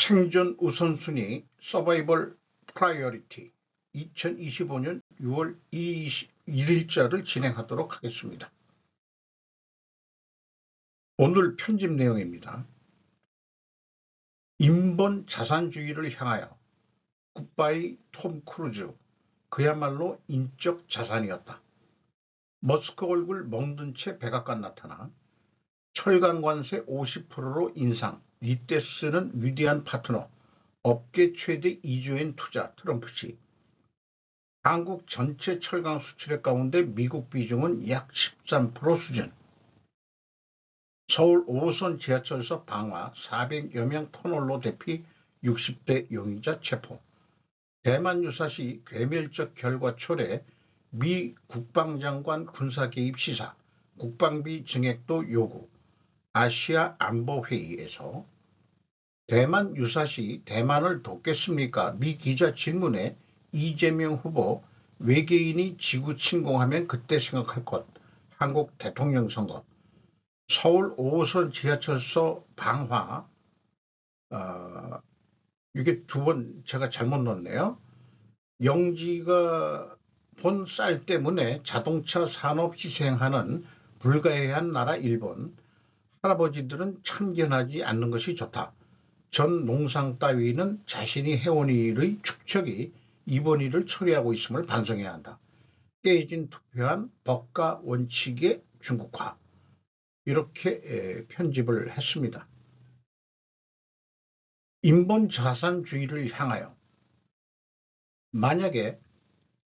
생존 우선순위 서바이벌 프라이어리티 2025년 6월 21일자를 진행하도록 하겠습니다. 오늘 편집 내용입니다. 인본 자산주의를 향하여 굿바이 톰 크루즈, 그야말로 인적 자산이었다. 머스크 얼굴 멍든 채 백악관 나타나 철강관세 50%로 인상, 이때 쓰는 위대한 파트너, 업계 최대 2조엔 투자 트럼프씨. 한국 전체 철강 수출액 가운데 미국 비중은 약 13% 수준. 서울 5호선 지하철에서 방화 400여 명 터널로 대피 60대 용의자 체포. 대만 유사시 괴멸적 결과 초래 미 국방장관 군사 개입 시사, 국방비 증액도 요구. 아시아 안보회의에서 대만 유사시 대만을 돕겠습니까? 미 기자 질문에 이재명 후보 외계인이 지구 침공하면 그때 생각할 것. 한국 대통령 선거. 서울 5호선 지하철서 방화, 이게 두 번 제가 잘못 넣었네요. 영지가 본 쌀 때문에 자동차 산업 희생하는 불가해한 나라 일본. 할아버지들은 참견하지 않는 것이 좋다. 전 농상 따위는 자신이 해온 일의 축척이 이번 일을 처리하고 있음을 반성해야 한다. 깨진 투표한 법과 원칙의 중국화. 이렇게 편집을 했습니다. 인본 자산주의를 향하여 만약에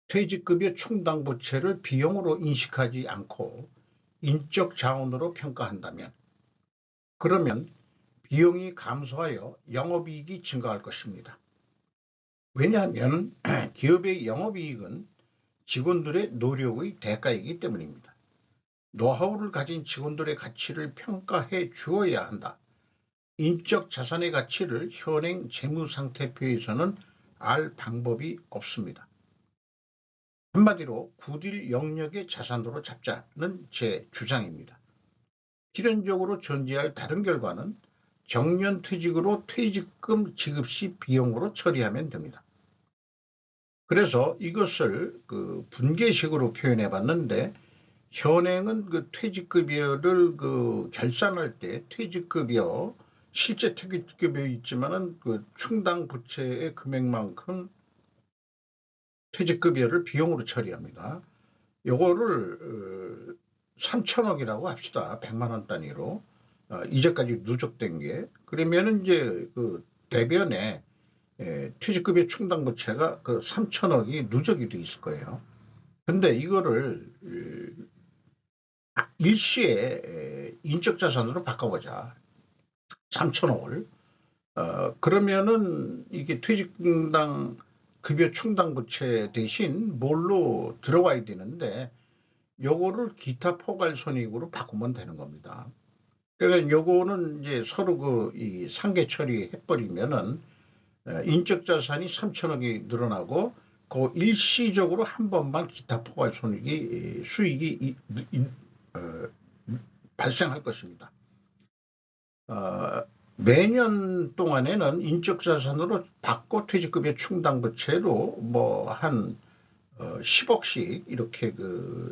퇴직급여 충당부채를 비용으로 인식하지 않고 인적 자원으로 평가한다면 그러면 비용이 감소하여 영업이익이 증가할 것입니다. 왜냐하면 기업의 영업이익은 직원들의 노력의 대가이기 때문입니다. 노하우를 가진 직원들의 가치를 평가해 주어야 한다. 인적 자산의 가치를 현행 재무상태표에서는 알 방법이 없습니다. 한마디로 굳일 영역의 자산으로 잡자는 제 주장입니다. 필연적으로 존재할 다른 결과는 정년퇴직으로 퇴직금 지급 시 비용으로 처리하면 됩니다. 그래서 이것을 분계식으로 표현해 봤는데 현행은 퇴직급여를 결산할 때 퇴직급여 실제 퇴직급여 있지만은 충당 부채의 금액만큼 퇴직급여를 비용으로 처리합니다. 요거를 3천억이라고 합시다. 100만 원 단위로. 이제까지 누적된 게. 그러면은 이제 대변에 퇴직급여 충당부채가 3천억이 누적이 돼 있을 거예요. 근데 이거를 일시에 인적자산으로 바꿔보자. 3천억을. 그러면은 이게 퇴직당 급여 충당부채 대신 뭘로 들어와야 되는데 요거를 기타 포괄손익으로 바꾸면 되는 겁니다. 그러니까 요거는 이제 서로 이 상계 처리해버리면은 인적자산이 3천억이 늘어나고 일시적으로 한 번만 기타 포괄손익이 수익이 발생할 것입니다. 매년 동안에는 인적자산으로 받고 퇴직급여 충당부채로 한 10억씩 이렇게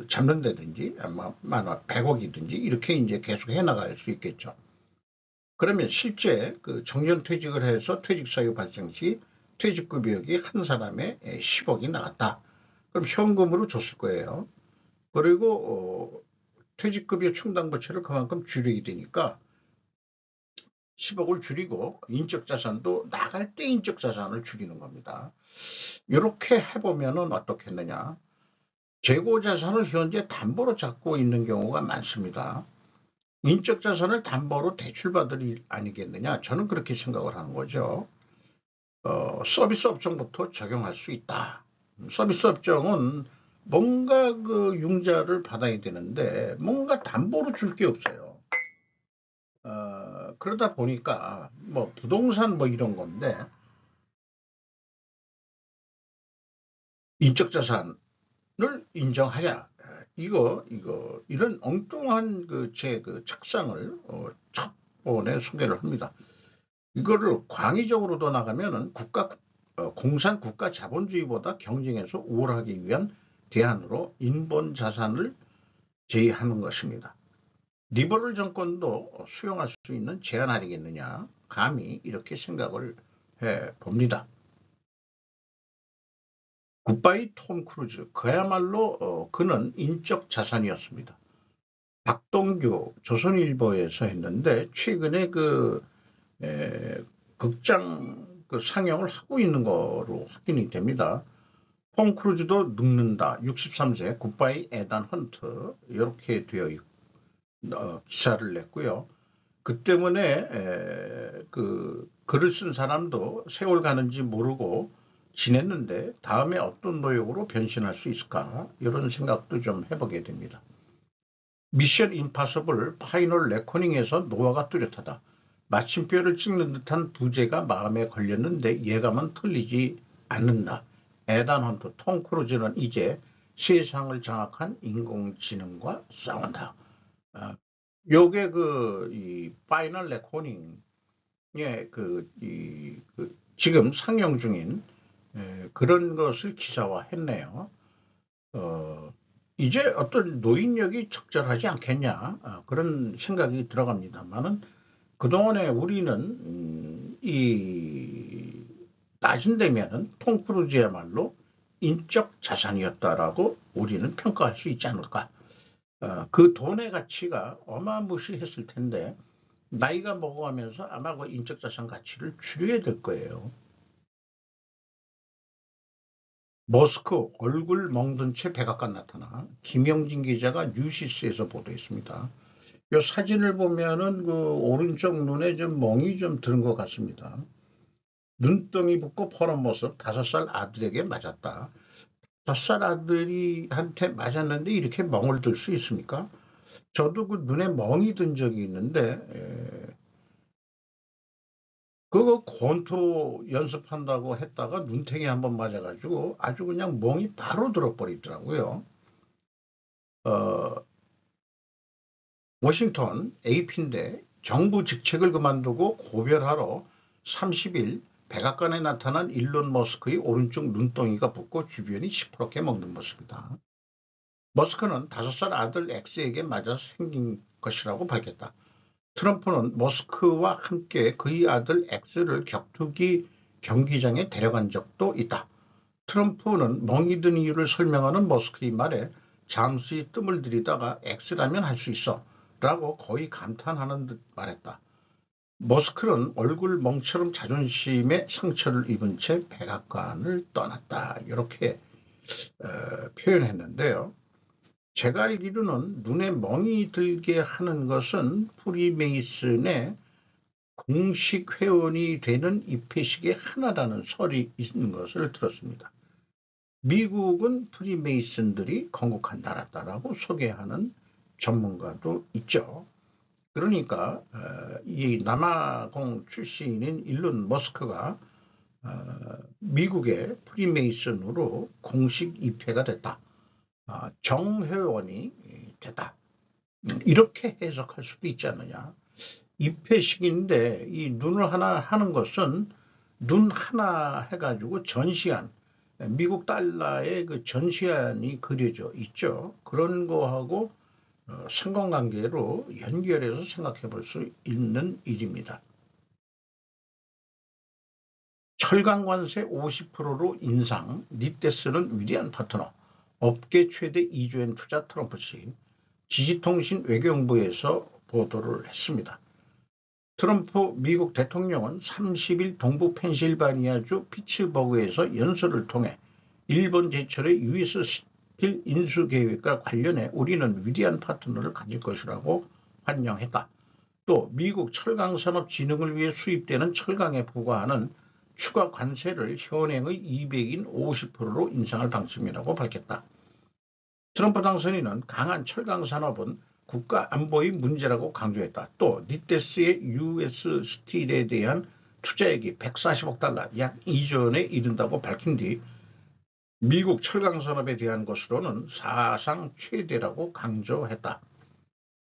잡는다든지 아마 100억이든지 이렇게 이제 계속 해나갈 수 있겠죠. 그러면 실제 정년퇴직을 해서 퇴직사유 발생 시 퇴직급여액이 한 사람에 10억이 나갔다. 그럼 현금으로 줬을 거예요. 그리고 퇴직급여 충당부채를 그만큼 줄이게 되니까 10억을 줄이고 인적자산도 나갈 때 인적자산을 줄이는 겁니다. 이렇게 해보면 어떻겠느냐. 재고자산을 현재 담보로 잡고 있는 경우가 많습니다. 인적자산을 담보로 대출받을 일 아니겠느냐. 저는 그렇게 생각을 하는 거죠. 서비스 업종부터 적용할 수 있다. 서비스 업종은 뭔가 융자를 받아야 되는데 뭔가 담보로 줄 게 없어요. 그러다 보니까 부동산 이런 건데 인적자산을 인정하자. 이런 엉뚱한 제 책상을 첫 번에 소개를 합니다. 이거를 광의적으로 더 나가면은 공산 국가 자본주의보다 경쟁에서 우월하기 위한 대안으로 인본 자산을 제의하는 것입니다. 리버럴 정권도 수용할 수 있는 제안 아니겠느냐, 감히 이렇게 생각을 해 봅니다. 굿바이 톰 크루즈, 그야말로 그는 인적 자산이었습니다. 박동규 조선일보에서 했는데 최근에 극장 상영을 하고 있는 거로 확인이 됩니다. 톰 크루즈도 늙는다. 63세 굿바이 에단 헌트 이렇게 되어 기사를 냈고요. 그 때문에 글을 쓴 사람도 세월 가는지 모르고 지냈는데 다음에 어떤 노역으로 변신할 수 있을까 이런 생각도 좀 해보게 됩니다. 미션 임파서블 파이널 레코닝에서 노아가 뚜렷하다. 마침표를 찍는 듯한 부재가 마음에 걸렸는데 예감은 틀리지 않는다. 에단 헌트, 톰 크루즈는 이제 세상을 장악한 인공지능과 싸운다. 요게 이 파이널 레코닝의 지금 상영 중인 그런 것을 기사화했네요. 이제 어떤 노인력이 적절하지 않겠냐 그런 생각이 들어갑니다만은 그동안에 우리는 따진다면은 톰 크루즈야말로 인적 자산이었다라고 우리는 평가할 수 있지 않을까. 그 돈의 가치가 어마무시했을 텐데 나이가 먹어가면서 아마 그 인적 자산 가치를 줄여야 될 거예요. 머스크 얼굴 멍든 채 백악관 나타나. 김영진 기자가 뉴시스에서 보도했습니다. 이 사진을 보면은 오른쪽 눈에 좀 멍이 좀 드는 것 같습니다. 눈덩이 붓고 퍼런 모습, 5살 아들에게 맞았다. 5살 아들이한테 맞았는데 이렇게 멍을 들 수 있습니까? 저도 그 눈에 멍이 든 적이 있는데 그거 권투 연습한다고 했다가 눈탱이 한번 맞아가지고 아주 그냥 멍이 바로 들어버리더라고요. 워싱턴 AP인데 정부 직책을 그만두고 고별하러 30일 백악관에 나타난 일론 머스크의 오른쪽 눈덩이가 붓고 주변이 시퍼렇게 먹는 모습이다. 머스크는 5살 아들 X에게 맞아 생긴 것이라고 밝혔다. 트럼프는 머스크와 함께 그의 아들 X를 격투기 경기장에 데려간 적도 있다. 트럼프는 멍이 든 이유를 설명하는 머스크의 말에 잠시 뜸을 들이다가 X라면 할 수 있어 라고 거의 감탄하는 듯 말했다. 머스크는 얼굴 멍처럼 자존심에 상처를 입은 채 백악관을 떠났다. 이렇게 표현했는데요. 제가 알기로는 눈에 멍이 들게 하는 것은 프리메이슨의 공식 회원이 되는 입회식의 하나라는 설이 있는 것을 들었습니다. 미국은 프리메이슨들이 건국한 나라다라고 소개하는 전문가도 있죠. 그러니까 이 남아공 출신인 일론 머스크가 미국의 프리메이슨으로 공식 입회가 됐다. 정회원이 됐다. 이렇게 해석할 수도 있지 않느냐. 입회식인데 이 눈을 하나 하는 것은 눈 하나 해가지고 전시안, 미국 달러의 그 전시안이 그려져 있죠. 그런 거하고 상관관계로 연결해서 생각해 볼 수 있는 일입니다. 철강관세 50%로 인상, 닛데스는 위대한 파트너, 업계 최대 2조엔 투자 트럼프 씨, 지지통신 외교부에서 보도를 했습니다. 트럼프 미국 대통령은 30일 동부 펜실바니아주 피츠버그에서 연설을 통해 일본 제철의 US 스틸 인수 계획과 관련해 우리는 위대한 파트너를 가질 것이라고 환영했다. 또 미국 철강산업 진흥을 위해 수입되는 철강에 부과하는 추가 관세를 현행의 200인 50%로 인상할 방침이라고 밝혔다. 트럼프 당선인은 강한 철강 산업은 국가 안보의 문제라고 강조했다. 또 닛데스의 US 스틸에 대한 투자액이 140억 달러, 약 2조 원에 이른다고 밝힌 뒤 미국 철강 산업에 대한 것으로는 사상 최대라고 강조했다.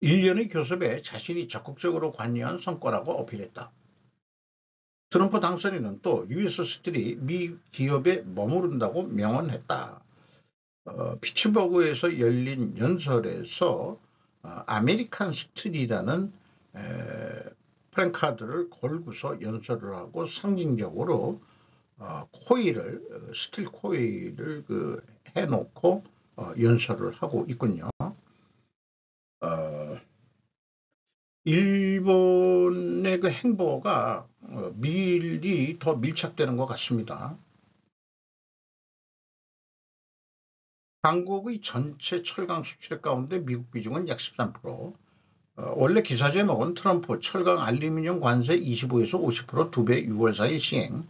1년의 교섭에 자신이 적극적으로 관여한 성과라고 어필했다. 트럼프 당선인은 또 US 스틸이 미 기업에 머무른다고 명언했다. 피츠버그에서 열린 연설에서 아메리칸 스틸이라는 프랭카드를 걸고서 연설을 하고 상징적으로 스틸 코일을 해놓고 연설을 하고 있군요. 일본의 그 행보가 미일이 더 밀착되는 것 같습니다. 한국의 전체 철강 수출액 가운데 미국 비중은 약 13%. 원래 기사 제목은 트럼프 철강 알루미늄 관세 25에서 50% 2배 6월 4일 시행.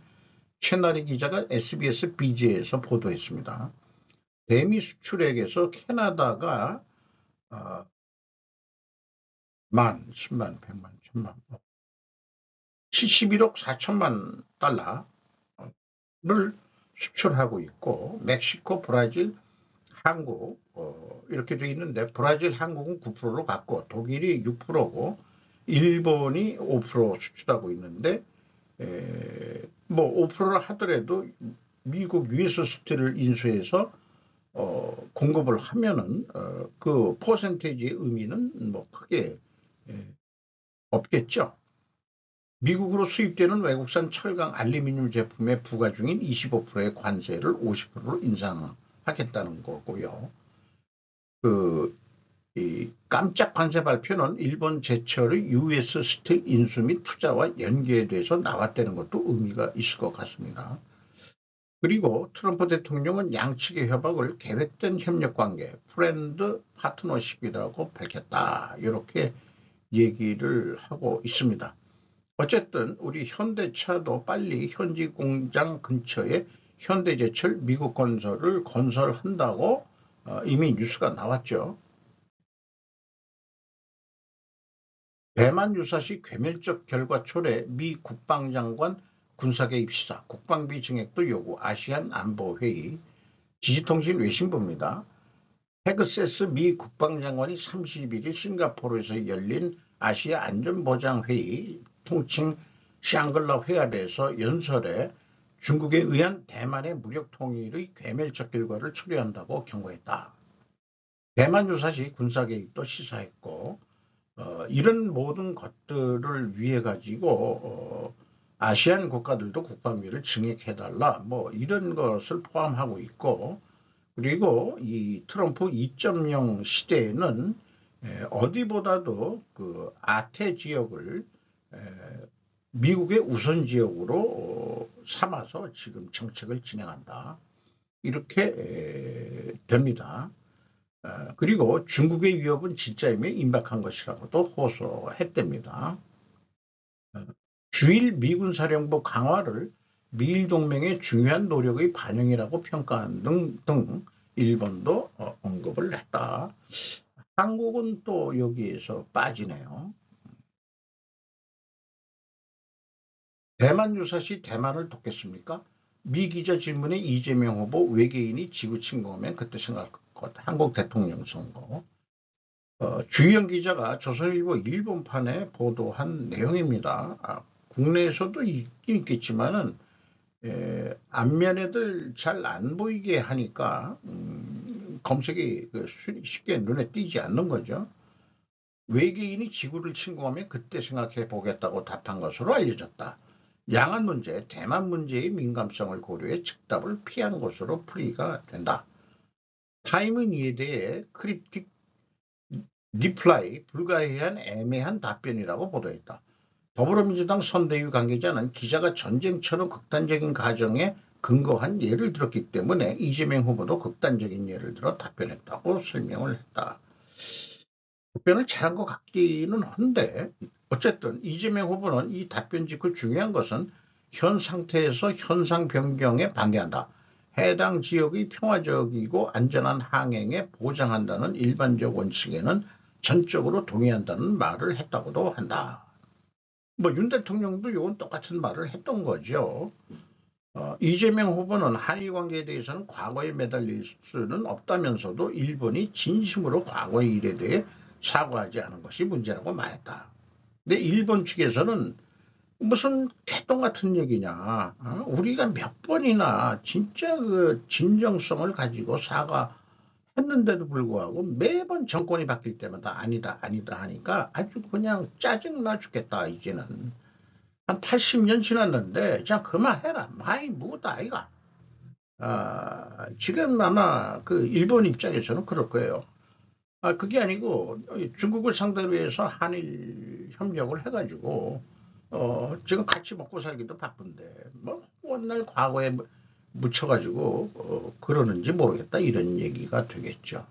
최나리 기자가 SBS BJ에서 보도했습니다. 대미 수출액에서 캐나다가 10만, 100만, 1000만, 71억 4천만 달러를 수출하고 있고 멕시코, 브라질, 한국 이렇게 돼 있는데 브라질, 한국은 9%로 갔고 독일이 6%고 일본이 5% 수출하고 있는데 뭐 5%를 하더라도 미국 US 스틸을 인수해서 공급을 하면은 그 퍼센테이지의 의미는 뭐 크게 없겠죠. 미국으로 수입되는 외국산 철강 알루미늄 제품에 부과 중인 25%의 관세를 50%로 인상하겠다는 거고요. 이 깜짝 관세 발표는 일본 제철의 US 스틸 인수 및 투자와 연계돼서 나왔다는 것도 의미가 있을 것 같습니다. 그리고 트럼프 대통령은 양측의 협약을 계획된 협력관계, 프렌드 파트너십이라고 밝혔다. 이렇게 얘기를 하고 있습니다. 어쨌든 우리 현대차도 빨리 현지 공장 근처에 현대제철 미국 건설을 건설한다고 이미 뉴스가 나왔죠. 대만 유사시 괴멸적 결과 초래 미 국방장관 군사개입 시사, 국방비 증액도 요구, 아시안 안보회의, 지지통신 외신부입니다. 헤그세스 미 국방장관이 31일 싱가포르에서 열린 아시아 안전보장회의 통칭 샹글라 회합에서 연설에 중국에 의한 대만의 무력 통일의 괴멸적 결과를 초래한다고 경고했다. 대만 유사시 군사개입도 시사했고 이런 모든 것들을 위해 가지고 아시안 국가들도 국방비를 증액해달라 뭐 이런 것을 포함하고 있고 그리고 이 트럼프 2.0 시대에는 어디보다도 그 아태 지역을 미국의 우선 지역으로 삼아서 지금 정책을 진행한다. 이렇게 됩니다. 그리고 중국의 위협은 진짜임에 임박한 것이라고도 호소했답니다. 주일 미군 사령부 강화를 미일 동맹의 중요한 노력의 반영이라고 평가한 등 일본도 언급을 했다. 한국은 또 여기에서 빠지네요. 대만 유사시 대만을 돕겠습니까? 미 기자 질문에 이재명 후보 외계인이 지구 침공하면 그때 생각할 것. 한국 대통령 선거. 주희영 기자가 조선일보 일본판에 보도한 내용입니다. 국내에서도 있긴 있겠지만은 앞면에들 잘 안 보이게 하니까 검색이 쉽게 눈에 띄지 않는 거죠. 외계인이 지구를 침공하면 그때 생각해 보겠다고 답한 것으로 알려졌다. 양안 문제, 대만 문제의 민감성을 고려해 즉답을 피한 것으로 풀이가 된다. 타임은 이에 대해 크립틱 리플라이, 불가해한 애매한 답변이라고 보도했다. 더불어민주당 선대위 관계자는 기자가 전쟁처럼 극단적인 가정에 근거한 예를 들었기 때문에 이재명 후보도 극단적인 예를 들어 답변했다고 설명을 했다. 답변을 잘한 것 같기는 한데 어쨌든 이재명 후보는 이 답변 직후 중요한 것은 현 상태에서 현상 변경에 반대한다. 해당 지역의 평화적이고 안전한 항행에 보장한다는 일반적 원칙에는 전적으로 동의한다는 말을 했다고도 한다. 뭐 윤 대통령도 이건 똑같은 말을 했던 거죠. 이재명 후보는 한일 관계에 대해서는 과거에 매달릴 수는 없다면서도 일본이 진심으로 과거의 일에 대해 사과하지 않은 것이 문제라고 말했다. 근데 일본 측에서는 무슨 개똥 같은 얘기냐. 우리가 몇 번이나 진짜 그 진정성을 가지고 사과했는데도 불구하고 매번 정권이 바뀔 때마다 아니다, 아니다 하니까 아주 그냥 짜증나 죽겠다, 이제는. 한 80년 지났는데, 자, 그만해라. 마이 무다, 아이가. 지금 아마 그 일본 입장에서는 그럴 거예요. 그게 아니고 중국을 상대로 해서 한일 협력을 해가지고 지금 같이 먹고 살기도 바쁜데 뭐 원날 과거에 묻혀가지고 그러는지 모르겠다 이런 얘기가 되겠죠.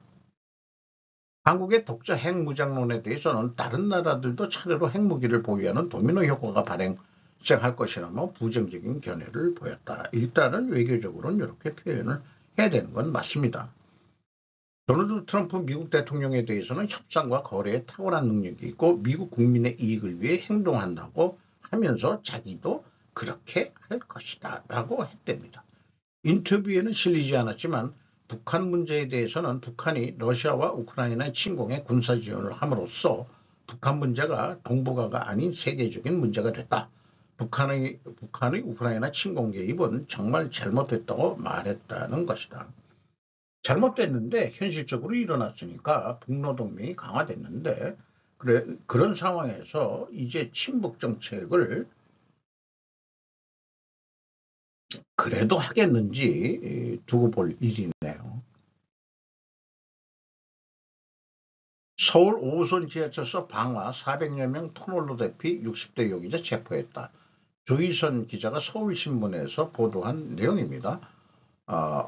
한국의 독자 핵무장론에 대해서는 다른 나라들도 차례로 핵무기를 보유하는 도미노 효과가 발생할 것이라며 부정적인 견해를 보였다. 일단은 외교적으로는 이렇게 표현을 해야 되는 건 맞습니다. 도널드 트럼프 미국 대통령에 대해서는 협상과 거래에 탁월한 능력이 있고 미국 국민의 이익을 위해 행동한다고 하면서 자기도 그렇게 할 것이다 라고 했답니다. 인터뷰에는 실리지 않았지만 북한 문제에 대해서는 북한이 러시아와 우크라이나 침공에 군사 지원을 함으로써 북한 문제가 동북아가 아닌 세계적인 문제가 됐다. 북한의 우크라이나 침공 개입은 정말 잘못됐다고 말했다는 것이다. 잘못됐는데 현실적으로 일어났으니까 북노동맹이 강화됐는데 그런 상황에서 이제 친북 정책을 그래도 하겠는지 두고 볼 일이네요. 서울 5호선 지하철서 방화 400여 명 터널로 대피 60대 용의자 체포했다. 조희선 기자가 서울신문에서 보도한 내용입니다.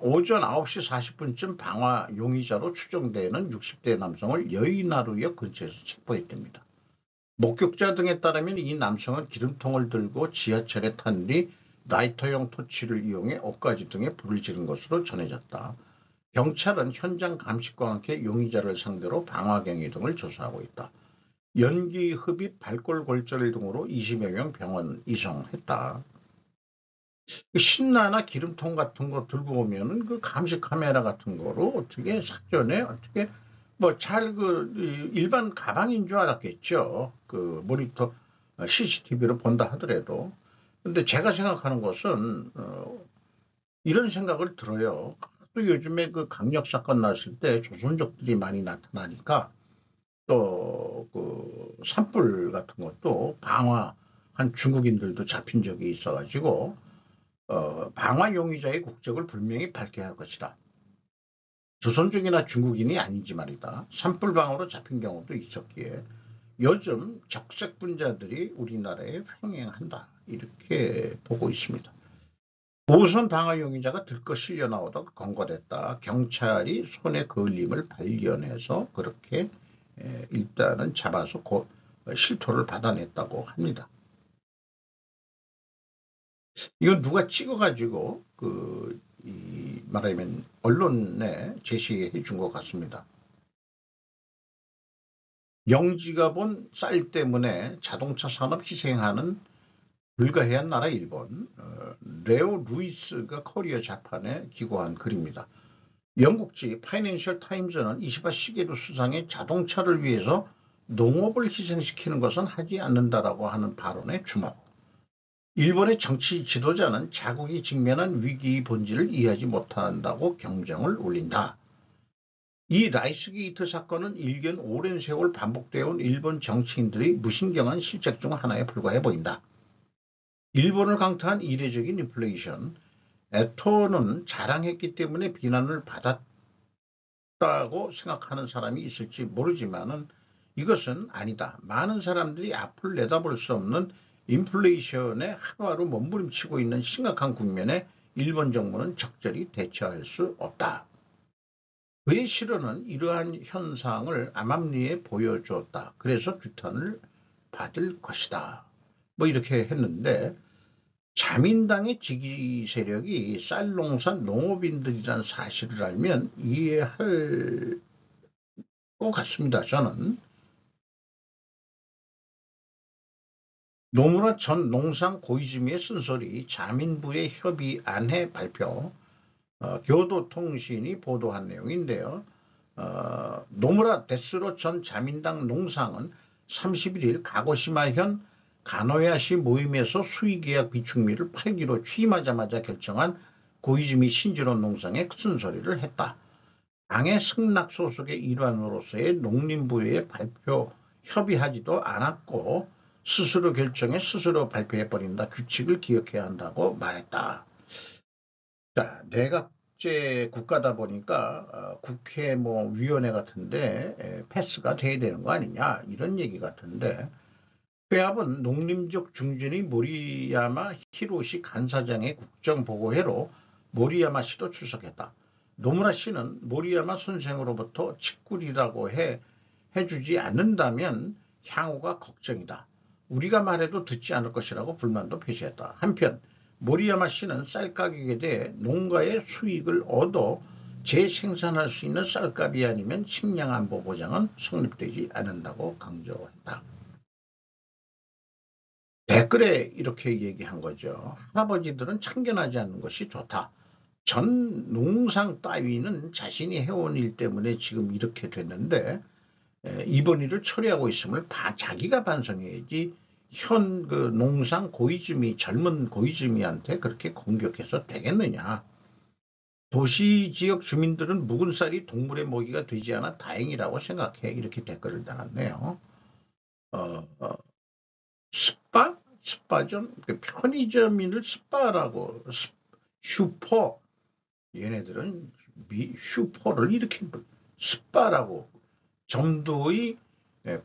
오전 9시 40분쯤 방화 용의자로 추정되는 60대 남성을 여의나루역 근처에서 체포했답니다. 목격자 등에 따르면 이 남성은 기름통을 들고 지하철에 탄 뒤 라이터용 토치를 이용해 옷가지 등에 불을 지른 것으로 전해졌다. 경찰은 현장 감식과 함께 용의자를 상대로 방화경위 등을 조사하고 있다. 연기, 흡입, 발골 골절 등으로 20여 명 병원 이송했다. 신나나 기름통 같은 거 들고 오면은 그 감시 카메라 같은 거로 어떻게 사전에 어떻게 뭐 잘 일반 가방인 줄 알았겠죠. 그 모니터 CCTV로 본다 하더라도. 근데 제가 생각하는 것은 이런 생각을 들어요. 또 요즘에 그 강력 사건 났을 때 조선족들이 많이 나타나니까 또 그 산불 같은 것도 방화한 중국인들도 잡힌 적이 있어가지고 방화 용의자의 국적을 분명히 밝혀야 할 것이다. 조선족이나 중국인이 아니지 말이다. 산불방으로 잡힌 경우도 있었기에 요즘 적색 분자들이 우리나라에 횡행한다. 이렇게 보고 있습니다. 우선 방화 용의자가 들것 실려 나오다가 검거됐다. 경찰이 손에 걸림을 발견해서 그렇게 일단은 잡아서 실토를 받아냈다고 합니다. 이건 누가 찍어가지고 말하자면 언론에 제시해 준 것 같습니다. 영지가 본 쌀 때문에 자동차 산업 희생하는 불가해한 나라 일본. 레오 루이스가 코리아 자판에 기고한 글입니다. 영국지 파이낸셜 타임즈는 이시바 시게루 수상의 자동차를 위해서 농업을 희생시키는 것은 하지 않는다라고 하는 발언에 주목. 일본의 정치 지도자는 자국이 직면한 위기의 본질을 이해하지 못한다고 경쟁을 올린다. 이 라이스게이트 사건은 일견 오랜 세월 반복되어 온 일본 정치인들의 무신경한 실책 중 하나에 불과해 보인다. 일본을 강타한 이례적인 인플레이션, 에토는 자랑했기 때문에 비난을 받았다고 생각하는 사람이 있을지 모르지만은 이것은 아니다. 많은 사람들이 앞을 내다볼 수 없는 인플레이션에 하루하루 몸부림치고 있는 심각한 국면에 일본 정부는 적절히 대처할 수 없다. 그의 실언은 이러한 현상을 암암리에 보여주었다. 그래서 규탄을 받을 것이다. 뭐 이렇게 했는데 자민당의 지지 세력이 쌀농산 농업인들이란 사실을 알면 이해할 것 같습니다. 저는. 노무라 전 농상고이즈미의 쓴소리 자민부의 협의 안해 발표 교도통신이 보도한 내용인데요. 노무라 데스로 전 자민당 농상은 31일 가고시마현 가노야시 모임에서 수의계약 비축미를 팔기로 취임하자마자 결정한 고이즈미 신진원 농상에 큰 소리를 했다. 당의 승낙 소속의 일환으로서의 농림부에 발표 협의하지도 않았고 스스로 결정해 스스로 발표해버린다. 규칙을 기억해야 한다고 말했다. 자, 내각제 국가다 보니까 국회 뭐 위원회 같은데 패스가 돼야 되는 거 아니냐 이런 얘기 같은데 회합은 농림적 중진의 모리야마 히로시 간사장의 국정보고회로 모리야마 씨도 출석했다. 노무라 씨는 모리야마 선생으로부터 직굴이라고 해주지 않는다면 향후가 걱정이다. 우리가 말해도 듣지 않을 것이라고 불만도 표시했다. 한편 모리야마 씨는 쌀 가격에 대해 농가의 수익을 얻어 재생산할 수 있는 쌀값이 아니면 식량 안보 보장은 성립되지 않는다고 강조했다. 댓글에 이렇게 얘기한 거죠. 할아버지들은 참견하지 않는 것이 좋다. 전 농상 따위는 자신이 해온 일 때문에 지금 이렇게 됐는데 이번 일을 처리하고 있음을 자기가 반성해야지 현 그 농상 고이즈미 젊은 고이즈미한테 그렇게 공격해서 되겠느냐. 도시 지역 주민들은 묵은 쌀이 동물의 먹이가 되지 않아 다행이라고 생각해. 이렇게 댓글을 달았네요. 스파점? 편의점인을 스파라고, 슈퍼. 얘네들은 슈퍼를 이렇게 스파라고 점도의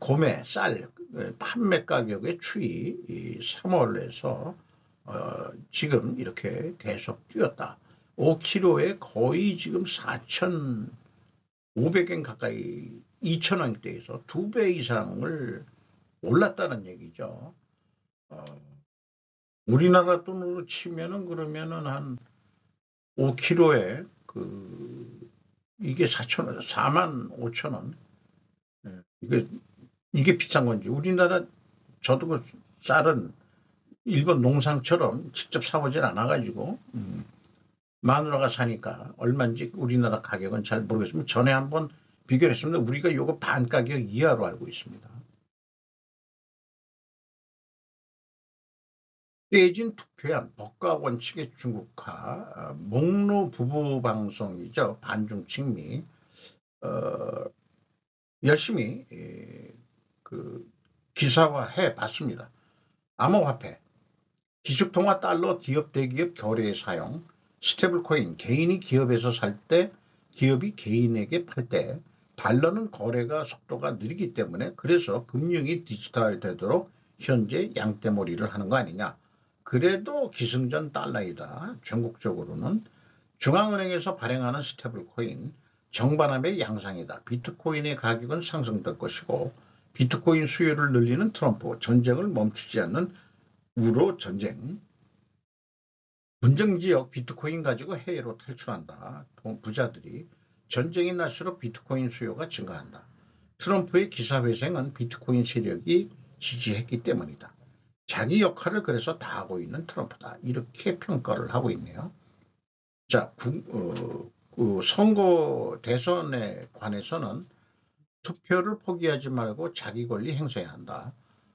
고매, 쌀, 판매 가격의 추이 3월에서 지금 이렇게 계속 뛰었다. 5kg에 거의 지금 4,500엔 가까이 2,000원대에서 2배 이상을 올랐다는 얘기죠. 우리나라 돈으로 치면은 그러면은 한 5kg에 이게 4,000원, 45,000원. 이게 비싼 건지. 우리나라 저도 그 쌀은 일본 농상처럼 직접 사보질 않아가지고 마누라가 사니까 얼마인지 우리나라 가격은 잘 모르겠습니다. 전에 한번 비교를 했습니다. 우리가 요거 반 가격 이하로 알고 있습니다. 떼진 투표한 법과 원칙의 중국화, 목로 부부 방송이죠. 반중칭미. 열심히 기사화해 봤습니다. 암호화폐, 기축통화 달러 기업 대기업 거래에 사용, 스테이블코인 개인이 기업에서 살 때 기업이 개인에게 팔 때 달러는 거래가 속도가 느리기 때문에 그래서 금융이 디지털 되도록 현재 양떼머리를 하는 거 아니냐. 그래도 기승전 달러이다. 전국적으로는 중앙은행에서 발행하는 스테이블코인 정반합의 양상이다. 비트코인의 가격은 상승될 것이고 비트코인 수요를 늘리는 트럼프, 전쟁을 멈추지 않는 우로 전쟁, 분쟁지역 비트코인 가지고 해외로 탈출한다. 부자들이 전쟁이 날수록 비트코인 수요가 증가한다. 트럼프의 기사회생은 비트코인 세력이 지지했기 때문이다. 자기 역할을 그래서 다 하고 있는 트럼프다. 이렇게 평가를 하고 있네요. 자, 선거 대선에 관해서는 투표를 포기하지 말고 자기 권리 행사해야 한다.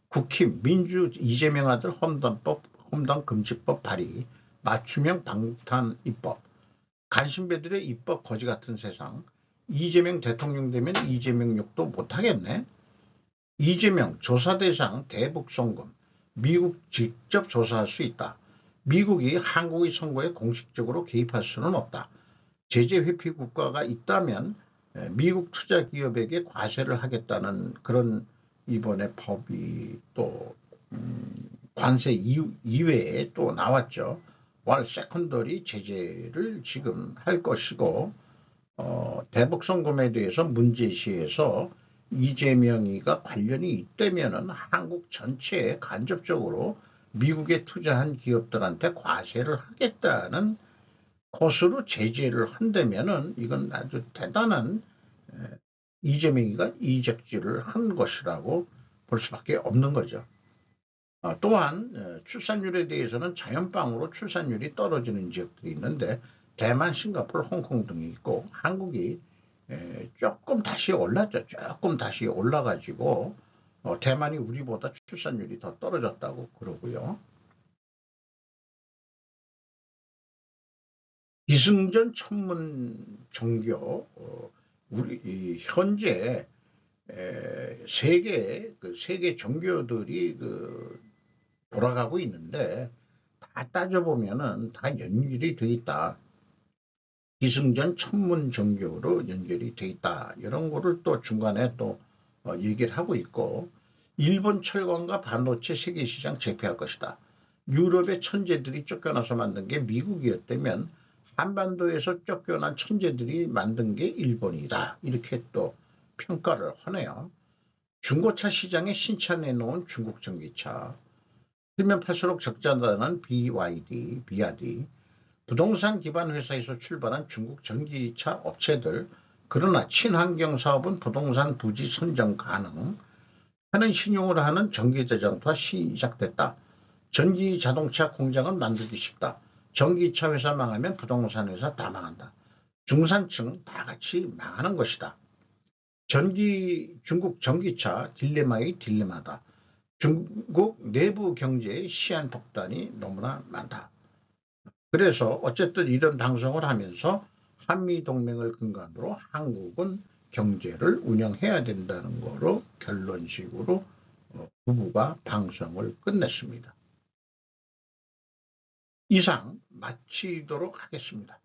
국힘 민주 이재명 아들 험담 금지법 발의, 맞춤형 방탄 입법, 간신배들의 입법 거지 같은 세상. 이재명 대통령 되면 이재명 욕도 못하겠네. 이재명 조사 대상 대북 송금, 미국 직접 조사할 수 있다. 미국이 한국의 선거에 공식적으로 개입할 수는 없다. 제재 회피 국가가 있다면 미국 투자 기업에게 과세를 하겠다는 그런 이번에 법이 또 관세 이외에 또 나왔죠. 월 세컨더리 제재를 지금 할 것이고 대북 송금에 대해서 문제시해서 이재명이가 관련이 있다면은 한국 전체에 간접적으로 미국에 투자한 기업들한테 과세를 하겠다는 것으로 제재를 한다면은 이건 아주 대단한 이재명이가 이적질을 한 것이라고 볼 수밖에 없는 거죠. 또한 출산율에 대해서는 자연방으로 출산율이 떨어지는 지역들이 있는데 대만, 싱가포르, 홍콩 등이 있고 한국이 조금 다시 올랐죠. 조금 다시 올라가지고 대만이 우리보다 출산율이 더 떨어졌다고 그러고요. 기승전 천문 종교, 우리 현재 세계 종교들이 돌아가고 있는데 다 따져보면은 다 연결이 돼 있다. 기승전 천문 종교로 연결이 돼 있다. 이런 거를 또 중간에 또 얘기를 하고 있고, 일본 철강과 반도체 세계시장 재패할 것이다. 유럽의 천재들이 쫓겨나서 만든 게 미국이었다면 한반도에서 쫓겨난 천재들이 만든 게 일본이다. 이렇게 또 평가를 하네요. 중고차 시장에 신차내놓은 중국 전기차, 크면 팔수록 적자다는 BYD, 부동산 기반 회사에서 출발한 중국 전기차 업체들, 그러나 친환경 사업은 부동산 부지 선정 가능, 하는 신용을 하는 전기자동차 시작됐다. 전기 자동차 공장은 만들기 쉽다. 전기차 회사 망하면 부동산 회사 다 망한다. 중산층 다 같이 망하는 것이다. 중국 전기차 딜레마의 딜레마다. 중국 내부 경제의 시한폭탄이 너무나 많다. 그래서 어쨌든 이런 방송을 하면서 한미동맹을 근간으로 한국은 경제를 운영해야 된다는 거로 결론식으로 부부가 방송을 끝냈습니다. 이상 마치도록 하겠습니다.